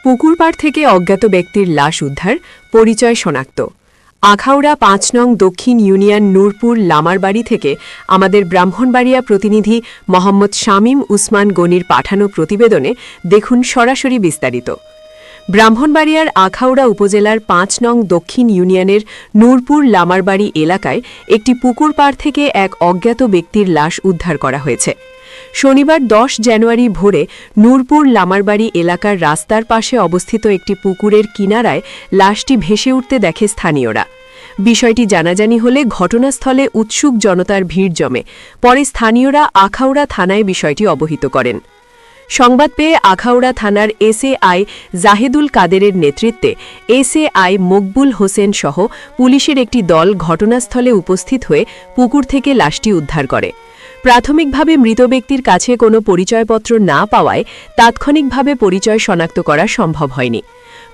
পুকুরপাড় থেকে অজ্ঞাত ব্যক্তির লাশ উদ্ধার, পরিচয় শনাক্ত। আখাউড়া ৫ নং দক্ষিণ ইউনিয়ন নূরপুর লামারবাড়ি থেকে আমাদের ব্রাহ্মণবাড়িয়া প্রতিনিধি মোহাম্মদ শামীম উসমান গনির পাঠানো প্রতিবেদনে দেখুন সরাসরি বিস্তারিত। ব্রাহ্মণবাড়িয়ার আখাউড়া উপজেলার ৫ নং দক্ষিণ ইউনিয়নের নূরপুর লামারবাড়ি এলাকায় একটি পুকুর পাড় থেকে এক অজ্ঞাত ব্যক্তির লাশ উদ্ধার করা হয়েছে। শনিবার ১০ জানুয়ারি ভোরে নূরপুর লামারবাড়ি এলাকার রাস্তার পাশে অবস্থিত একটি পুকুরের কিনারায় লাশটি ভেসে উঠতে দেখে স্থানীয়রা। বিষয়টি জানাজানি হলে ঘটনাস্থলে উৎসুক জনতার ভিড় জমে। পরে স্থানীয়রা আখাউড়া থানায় বিষয়টি অবহিত করেন। সংবাদ পেয়ে আখাউড়া থানার এসএআই জাহেদুল কাদেরের নেতৃত্বে এসএআই মকবুল হোসেন সহ পুলিশের একটি দল ঘটনাস্থলে উপস্থিত হয়ে পুকুর থেকে লাশটি উদ্ধার করে। প্রাথমিকভাবে মৃত ব্যক্তির কাছে কোনো পরিচয়পত্র না পাওয়ায় তাৎক্ষণিকভাবে পরিচয় শনাক্ত করা সম্ভব হয়নি।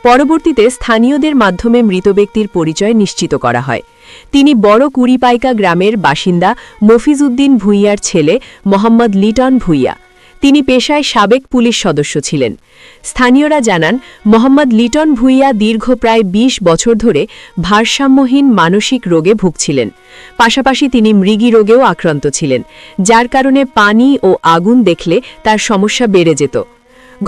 পরবর্তীতে স্থানীয়দের মাধ্যমে মৃত ব্যক্তির পরিচয় নিশ্চিত করা হয়। তিনি বড় কুড়িপাইকা গ্রামের বাসিন্দা মফিজউদ্দিন ভূঁইয়ার ছেলে মোহাম্মদ লিটন ভূঁইয়া। তিনি পেশায় সাবেক পুলিশ সদস্য ছিলেন। স্থানীয়রা জানান, মোহাম্মদ লিটন ভূঁইয়া দীর্ঘ প্রায় ২০ বছর ধরে ভারসাম্যহীন মানসিক রোগে ভুগছিলেন। পাশাপাশি তিনি মৃগী রোগেও আক্রান্ত ছিলেন, যার কারণে পানি ও আগুন দেখলে তার সমস্যা বেড়ে যেত।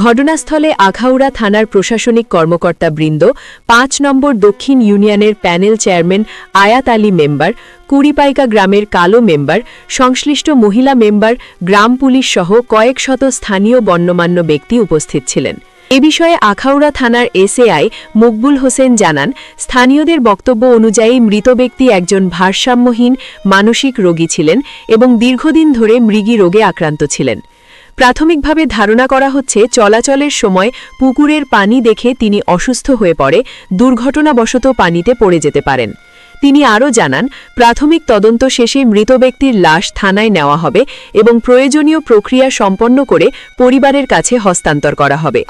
ঘটনাস্থলে আখাউড়া থানার প্রশাসনিক কর্মকর্তা বৃন্দ, ৫ নম্বর দক্ষিণ ইউনিয়নের প্যানেল চেয়ারম্যান আয়াত আলী মেম্বার, কুড়িপাইকা গ্রামের কালো মেম্বার, সংশ্লিষ্ট মহিলা মেম্বার, গ্রাম পুলিশ সহ কয়েক শত স্থানীয় গণ্যমান্য ব্যক্তি উপস্থিত ছিলেন। এ বিষয়ে আখাউড়া থানার এসএআই মকবুল হোসেন জানান, স্থানীয়দের বক্তব্য অনুযায়ী মৃত ব্যক্তি একজন ভারসাম্যহীন মানসিক রোগী ছিলেন এবং দীর্ঘদিন ধরে মৃগী রোগে আক্রান্ত ছিলেন। প্রাথমিকভাবে ধারণা করা হচ্ছে চলাচলের সময় পুকুরের পানি দেখে তিনি অসুস্থ হয়ে পড়ে দুর্ঘটনাবশত পানিতে পড়ে যেতে পারেন। তিনি আরও জানান, প্রাথমিক তদন্ত শেষে মৃত ব্যক্তির লাশ থানায় নেওয়া হবে এবং প্রয়োজনীয় প্রক্রিয়া সম্পন্ন করে পরিবারের কাছে হস্তান্তর করা হবে।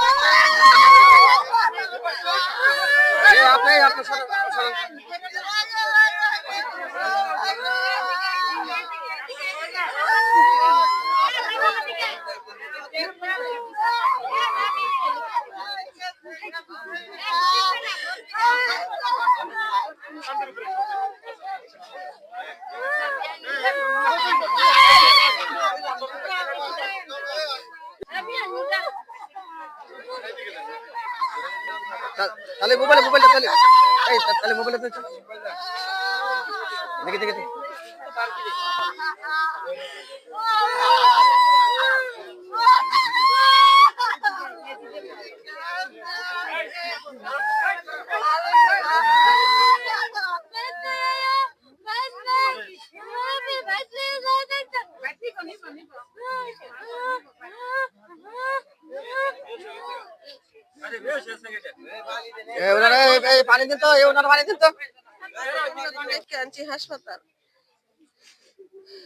তাহলে মোবাইলটা তাহলে এই তাহলে মোবাইলটা দেখি দেখি পানি দিন তো, পানি দিন তো। হাসপাতাল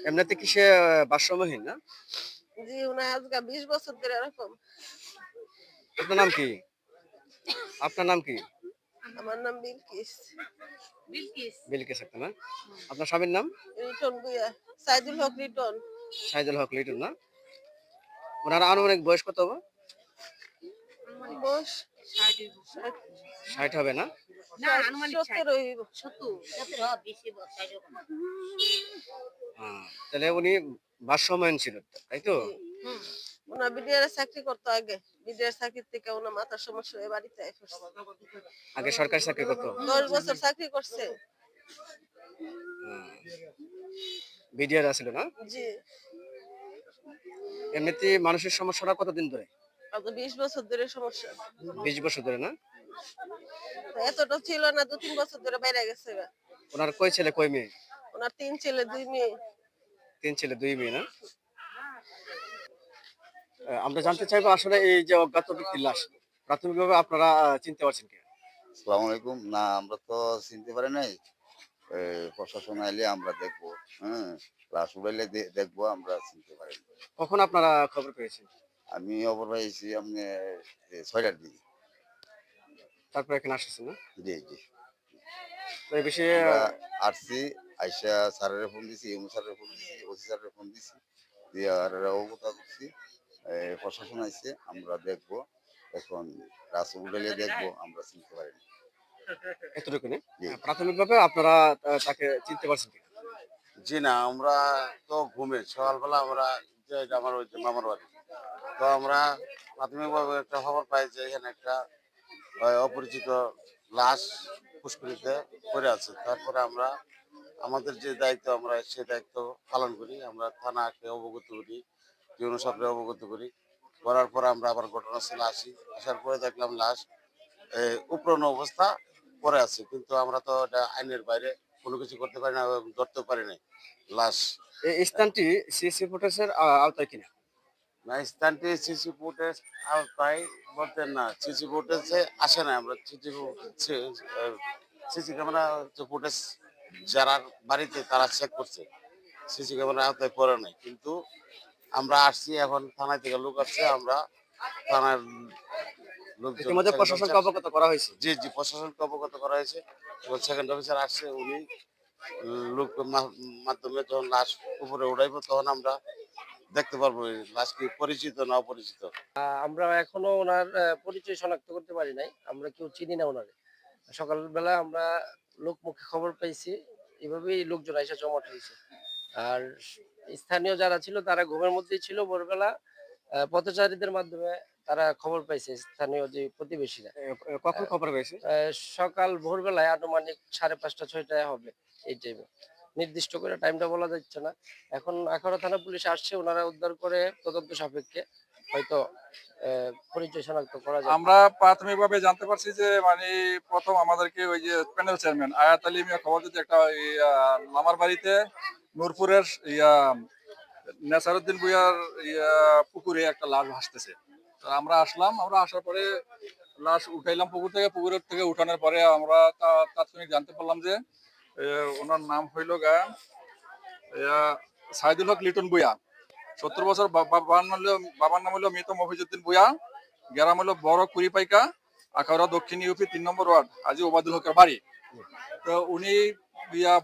এমনিতে কি সে ভারসাম্যহীন না? জি, উনি আজকে ২০ বছর ধরে এরকম। আপনার নাম কি? আপনার নাম কি? আমার নাম বিলকিস। বিলকিস আক্তার না? আপনার স্বামীর নাম? রিটন ভূঁইয়া, সাইদুল হক রিটন। সাইদুল হক লিটন না? ওনার আনুমানিক বয়স কত হবে? বয়স ৬০ হবে না? না, আনুমানিক ৭০ হইব। ৭০ বেশি বছর। তাহলে উনি ভারসাম্যহীন ছিল, তাই তো? ওনা বিডিআর চাকরি করতো আগে। বিডিআর চাকরি থেকে ওনা মাথার সমস্যা হয়ে বাড়িতে আইছে। আগে সরকারি চাকরি করতো? ১০ বছর চাকরি করছে। বিডিআর আছিল না? জি। এমনিতে মানুষের সমস্যাটা কতদিন ধরে? আজ ২০ বছর ধরে সমস্যা। ২০ বছর ধরে না? এতটা ছিল না, ২-৩ বছর ধরে বাইরে গেছে। ওনার কয় ছেলে কয় মেয়ে? ওনার ৩ ছেলে ২ মেয়ে। ৩ ছেলে ২ মেয়ে না? আমরা জানতে চাইবো আসলে এই যে অজ্ঞাত ব্যক্তির লাশ প্রাথমিকভাবে আপনারা চিনতে পারছেন কি? আসসালামু আলাইকুম। না, আমরা তো চিনতে পারি নাই। প্রশাসন আইলে আমরা দেখবো। লাশ উড়াইলে দেখবো, আমরা চিনতে পারি। কখন আপনারা খবর পেয়েছেন? আমি খবর পাইছি আপনি ৬টার দিকে। তারপর এখানে আসছেন না? জি জি। তো এই বিষয়ে আসছি, আইসা স্যারের ফোন দিছি, এমও স্যারের ফোন দিছি, ওসি স্যারের ফোন দিছি, দিয়ে আর অবগত করছি। প্রশাসন আইছে, আমরা দেখবো। এখন লাশ উঠাইলে দেখবো, আমরা চিনতে পারিনি। এতটুকু নেই। জি। প্রাথমিকভাবে আপনারা তাকে চিনতে পারছেন কিনা? জি না, আমরা তো ঘুমে সকালবেলা আমরা যে এটা আমার ওই যে মামার বাড়ি, তো আমরা প্রাথমিকভাবে একটা খবর পাই যে এখানে একটা অপরিচিত লাশ পুষ্করিতে পড়ে আছে। তারপরে আমরা আমাদের যে দায়িত্ব, আমরা সে দায়িত্ব পালন করি। আমরা থানাকে অবগত করি, ইউনো সাহেবকে অবগত করি। করার পর আমরা আবার ঘটনাস্থলে আসি। আসার পরে দেখলাম লাশ উপরণ অবস্থা পড়ে আছে, কিন্তু আমরা তো এটা আইনের বাইরে কোনো কিছু করতে পারি না এবং ধরতেও পারি না লাশ। এই স্থানটি সিসি ফুটেজের আওতায় কিনা? না, স্থানটি সিসি ফুটেজ আওতায় বলতে না, সিসি ফুটেজে আসে না। আমরা সিসি ক্যামেরা ফুটেজ যারা বাড়িতে তারা চেক করছে, সিসি ক্যামেরা আওতায় পড়ে নাই। কিন্তু আমরা আসছি, এখন থানায় থেকে লোক আসছে, আমরা থানার লোকজন ইতিমধ্যে প্রশাসনকে অবগত করা হয়েছে। জি জি প্রশাসনকে অবগত করা হয়েছে এবং সেকেন্ড অফিসার আসছে, উনি লোক মাধ্যমে যখন লাশ উপরে উঠাইবো তখন আমরা দেখতে পারবো এই লাশ কি পরিচিত না অপরিচিত। আমরা এখনো ওনার পরিচয় শনাক্ত করতে পারি নাই, আমরা কেউ চিনি না ওনারে। সকালবেলা আমরা লোকমুখে খবর পাইছি, এভাবেই লোকজন এসে জমাট হয়েছে। আর স্থানীয় যারা ছিল তারা ঘুমের মধ্যেই ছিল। ভোরবেলা পথচারীদের মাধ্যমে তারা খবর পাইছে, স্থানীয় যে প্রতিবেশীরা। কখন খবর পেয়েছে? সকাল ভোরবেলায় আনুমানিক 5:30 6টায় হবে এই টাইমে। নির্দিষ্ট করে টাইমটা বলা যাচ্ছে না। এখন আখাউড়া থানা পুলিশ আসছে, ওনারা উদ্ধার করে তদন্ত সাপেক্ষে হয়তো পরিচয় শনাক্ত করা যাবে। আমরা প্রাথমিকভাবে জানতে পারছি যে মানে প্রথম আমাদেরকে ওই যে প্যানেল চেয়ারম্যান আয়াত আলী মিয়া খবর দিতে একটা লামার বাড়িতে নূরপুরের নেসারউদ্দিন ভূঁইয়ার পুকুরে একটা লাশ ভাসতেছে। তো আমরা আসলাম, আমরা আসার পরে লাশ উঠাইলাম পুকুর থেকে। পুকুরের থেকে উঠানোর পরে আমরা তাৎক্ষণিক জানতে পারলাম যে ওনার নাম হইল সাইদুল হক লিটন ভূঁইয়া, 70 বছর। বাবার নাম হলো মৃত মফিজউদ্দিন ভূঁইয়া, গ্রাম হলো বড় কুড়িপাইকা, আখাউড়া দক্ষিণ ইউপি 3 নম্বর ওয়ার্ড, হাজী ওবায়দুল হকের বাড়ি। তো উনি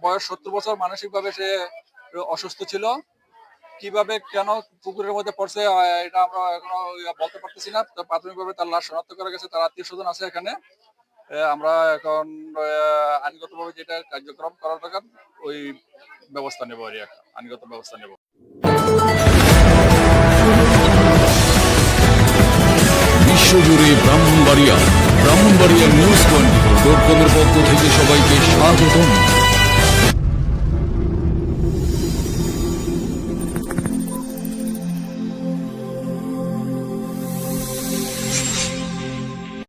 বয়স 70 বছর, মানসিক ভাবে সে অসুস্থ ছিল। কিভাবে কেন পুকুরের মধ্যে পড়ছে এটা আমরা এখনো বলতে পারতেছি না। তো প্রাথমিকভাবে তার লাশ শনাক্ত করা গেছে, তার আত্মীয় স্বজন আছে এখানে। আমরা এখন আইনগতভাবে যেটা কার্যক্রম করার দরকার ওই ব্যবস্থা নেব, আর আইনগত ব্যবস্থা নেব। বিশ্বজুড়ে ব্রাহ্মণবাড়িয়া নিউজ 24.com-এর পক্ষ থেকে সবাইকে স্বাগতম।